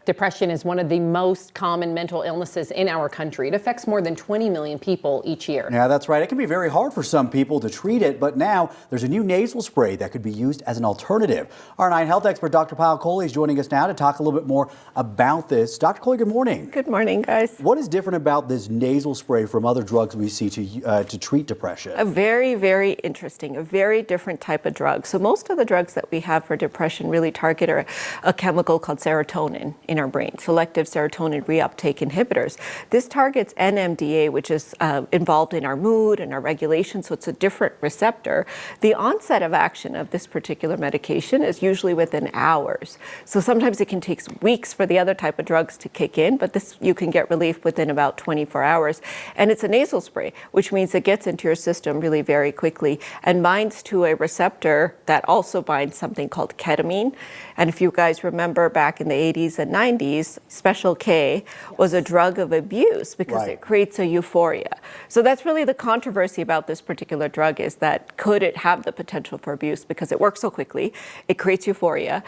Depression is one of the most common mental illnesses in our country. It affects more than 20 million people each year. Yeah, that's right. It can be very hard for some people to treat it, but now there's a new nasal spray that could be used as an alternative. Our 9 health expert, Dr. Pyle Coley, is joining us now to talk a little bit more about this. Dr. Coley, good morning. Good morning, guys. What is different about this nasal spray from other drugs we see to treat depression? A very, very interesting, a very different type of drug. So most of the drugs that we have for depression really target a chemical called serotonin in our brain, selective serotonin reuptake inhibitors. This targets NMDA, which is involved in our mood and our regulation, so it's a different receptor. The onset of action of this particular medication is usually within hours. So sometimes it can take weeks for the other type of drugs to kick in, but this you can get relief within about 24 hours. And it's a nasal spray, which means it gets into your system really very quickly and binds to a receptor that also binds something called ketamine. And if you guys remember back in the 80s and 90s, Special K was a drug of abuse because it creates a euphoria. So that's really the controversy about this particular drug, is that could it have the potential for abuse because it works so quickly, it creates euphoria.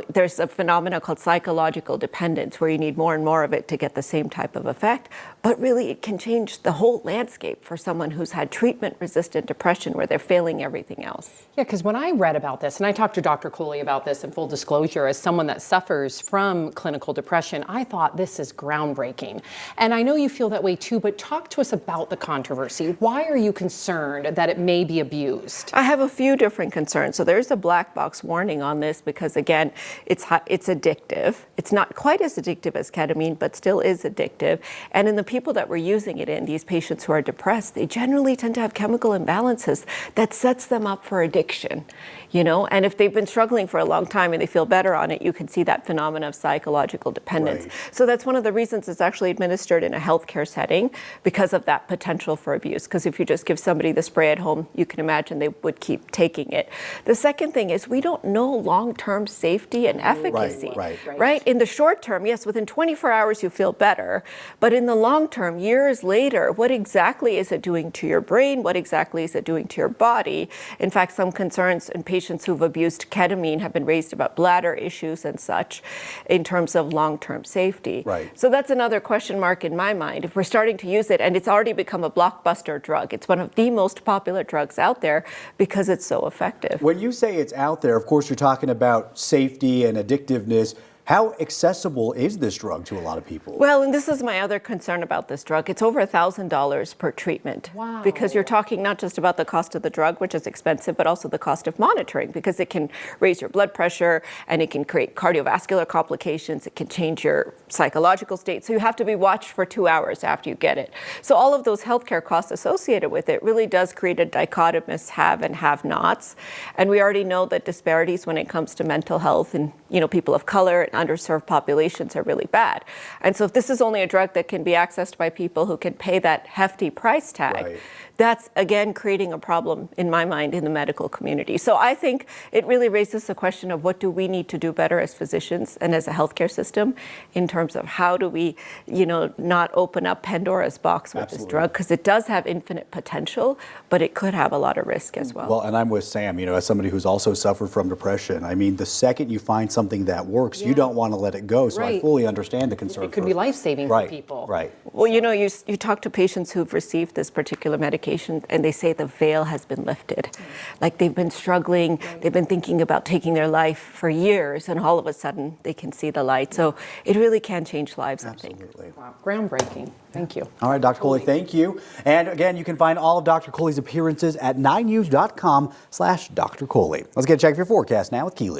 There's a phenomenon called psychological dependence where you need more and more of it to get the same type of effect. But really it can change the whole landscape for someone who's had treatment-resistant depression where they're failing everything else. Yeah, because when I read about this, and I talked to Dr. Coley about this in full disclosure, as someone that suffers from clinical depression, I thought this is groundbreaking. And I know you feel that way too, but talk to us about the controversy. Why are you concerned that it may be abused? I have a few different concerns. So there's a black box warning on this because, again, it's addictive. It's not quite as addictive as ketamine, but still is addictive. And in the people that we're using it in, these patients who are depressed, they generally tend to have chemical imbalances that sets them up for addiction, and if they've been struggling for a long time and they feel better on it, you can see that phenomenon of psychological dependence. So that's one of the reasons it's actually administered in a healthcare setting, because of that potential for abuse. Because if you just give somebody the spray at home, you can imagine they would keep taking it. The second thing is we don't know long-term safety and efficacy. Right? In the short term, yes, within 24 hours you feel better, but in the long term, years later, what exactly is it doing to your brain? What exactly is it doing to your body? In fact, some concerns in patients who've abused ketamine have been raised about bladder issues and such in terms of long-term safety. So that's another question mark in my mind. If we're starting to use it, and it's already become a blockbuster drug, it's one of the most popular drugs out there because it's so effective. When you say it's out there, of course, you're talking about safety and addictiveness. How accessible is this drug to a lot of people? Well, and this is my other concern about this drug. It's over $1,000 per treatment. Wow. Because you're talking not just about the cost of the drug, which is expensive, but also the cost of monitoring, because it can raise your blood pressure and it can create cardiovascular complications. It can change your psychological state. So you have to be watched for 2 hours after you get it. So all of those healthcare costs associated with it really does create a dichotomous have and have nots. And we already know that disparities when it comes to mental health and people of color and underserved populations are really bad. And so if this is only a drug that can be accessed by people who can pay that hefty price tag, that's, again, creating a problem, in my mind, in the medical community. So I think it really raises the question of what do we need to do better as physicians and as a healthcare system in terms of how do we, not open up Pandora's box with this drug, because it does have infinite potential, but it could have a lot of risk as well. Well, and I'm with Sam, as somebody who's also suffered from depression. I mean, the second you find something that works, you don't want to let it go. So I fully understand the concern. It could be life-saving for people. Well, you talk to patients who've received this particular medication, and they say the veil has been lifted. Like they've been struggling, they've been thinking about taking their life for years, and all of a sudden they can see the light. So it really can change lives, I think. Wow. Groundbreaking. Thank you. All right, Dr. Coley, thank you. And again, you can find all of Dr. Coley's appearances at 9news.com/Dr. Coley. Let's get a check of your forecast now with Keely.